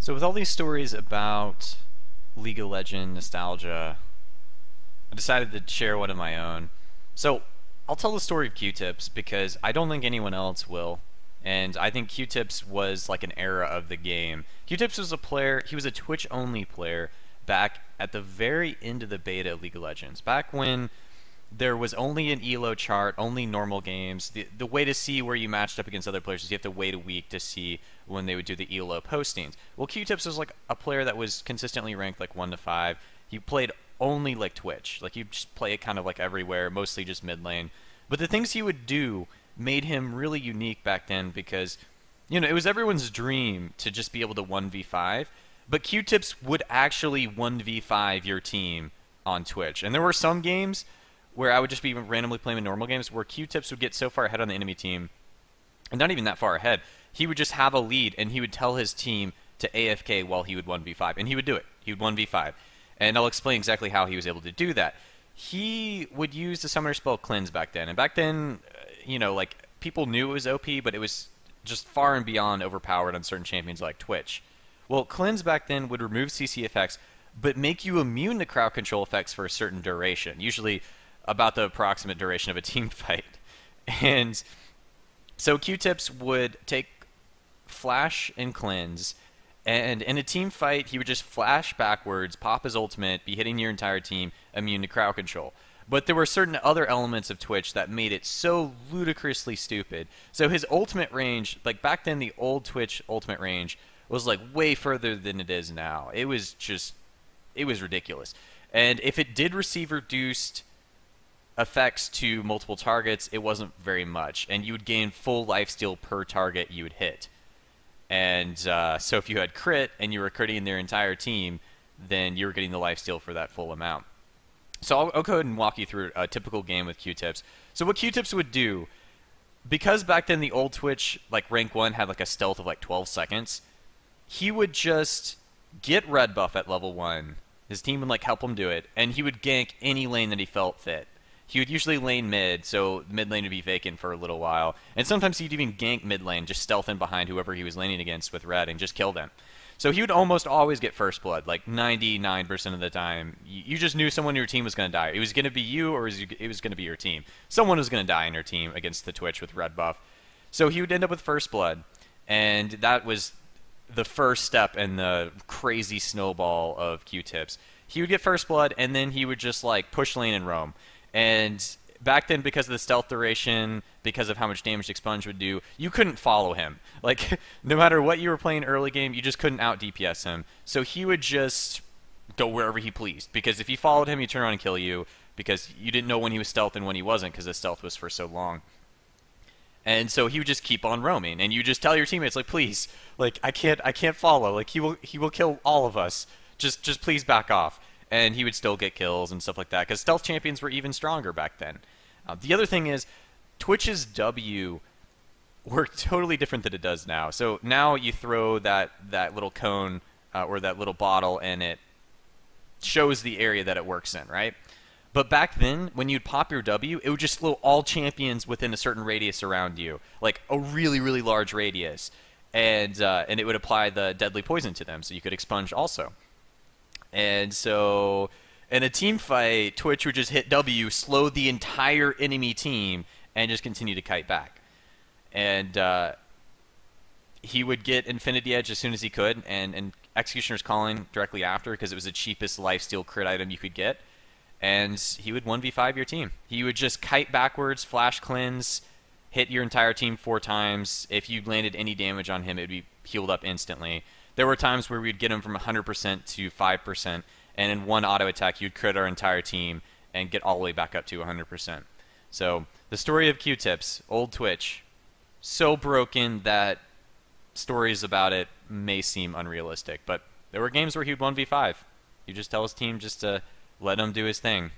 So with all these stories about League of Legends nostalgia, I decided to share one of my own. So I'll tell the story of Qtips because I don't think anyone else will. And I think Qtips was like an era of the game. Qtips was a player, he was a Twitch only player back at the very end of the beta of League of Legends. Back when there was only an ELO chart, only normal games. The way to see where you matched up against other players is you have to wait a week to see when they would do the ELO postings. Well, Qtips was like a player that was consistently ranked like 1 to 5. He played only like Twitch. Like, you just play it kind of like everywhere, mostly just mid lane. But the things he would do made him really unique back then because, you know, it was everyone's dream to just be able to 1v5. But Qtips would actually 1v5 your team on Twitch. And there were some games where I would just be randomly playing in normal games where Qtips would get so far ahead on the enemy team, and not even that far ahead, he would just have a lead, and he would tell his team to AFK while he would 1v5, and he would do it. He would 1v5. And I'll explain exactly how he was able to do that. He would use the summoner spell Cleanse back then, and back then, you know, like, people knew it was OP, but it was just far and beyond overpowered on certain champions like Twitch. Well, Cleanse back then would remove CC effects, but make you immune to crowd control effects for a certain duration, usually about the approximate duration of a team fight. And so Qtips would take Flash and Cleanse, and in a team fight, he would just flash backwards, pop his ultimate, be hitting your entire team, immune to crowd control. But there were certain other elements of Twitch that made it so ludicrously stupid. So his ultimate range, like back then the old Twitch ultimate range, was like way further than it is now. It was ridiculous. And if it did receive reduced effects to multiple targets, it wasn't very much, and you would gain full lifesteal per target you would hit. And so if you had crit and you were critting their entire team, then you were getting the lifesteal for that full amount. So I'll go ahead and walk you through a typical game with Qtips. So what Qtips would do, because back then the old Twitch, like rank 1, had like a stealth of like 12 seconds, he would just get red buff at level 1, his team would like help him do it, and he would gank any lane that he felt fit. He would usually lane mid, so mid lane would be vacant for a little while. And sometimes he'd even gank mid lane, just stealth in behind whoever he was laning against with red and just kill them. So he would almost always get first blood, like 99% of the time. You just knew someone in your team was going to die. It was going to be you or it was going to be your team. Someone was going to die in your team against the Twitch with red buff. So he would end up with first blood, and that was the first step in the crazy snowball of Qtips. He would get first blood, and then he would just like push lane and roam. And back then, because of the stealth duration, because of how much damage Expunge would do, you couldn't follow him. Like, no matter what you were playing early game, you just couldn't out-DPS him. So he would just go wherever he pleased. Because if you followed him, he'd turn around and kill you, because you didn't know when he was stealth and when he wasn't, because the stealth was for so long. And so he would just keep on roaming, and you just tell your teammates, like, please, like, I can't follow. Like, he will kill all of us. Just please back off. And he would still get kills and stuff like that, because stealth champions were even stronger back then. The other thing is, Twitch's W worked totally different than it does now. So now you throw that little cone or that little bottle, and it shows the area that it works in, right? But back then, when you'd pop your W, it would just slow all champions within a certain radius around you, like a really, really large radius. And it would apply the deadly poison to them, so you could expunge also. And so in a team fight, Twitch would just hit W, slow the entire enemy team, and just continue to kite back. And he would get Infinity Edge as soon as he could, and Executioner's Calling directly after, because it was the cheapest lifesteal crit item you could get. And he would 1v5 your team. He would just kite backwards, flash cleanse, hit your entire team 4 times. If you landed any damage on him, it would be healed up instantly. There were times where we'd get him from 100% to 5%, and in one auto attack, you'd crit our entire team and get all the way back up to 100%. So the story of Qtips, old Twitch, so broken that stories about it may seem unrealistic, but there were games where he'd 1v5. You just tell his team just to let him do his thing.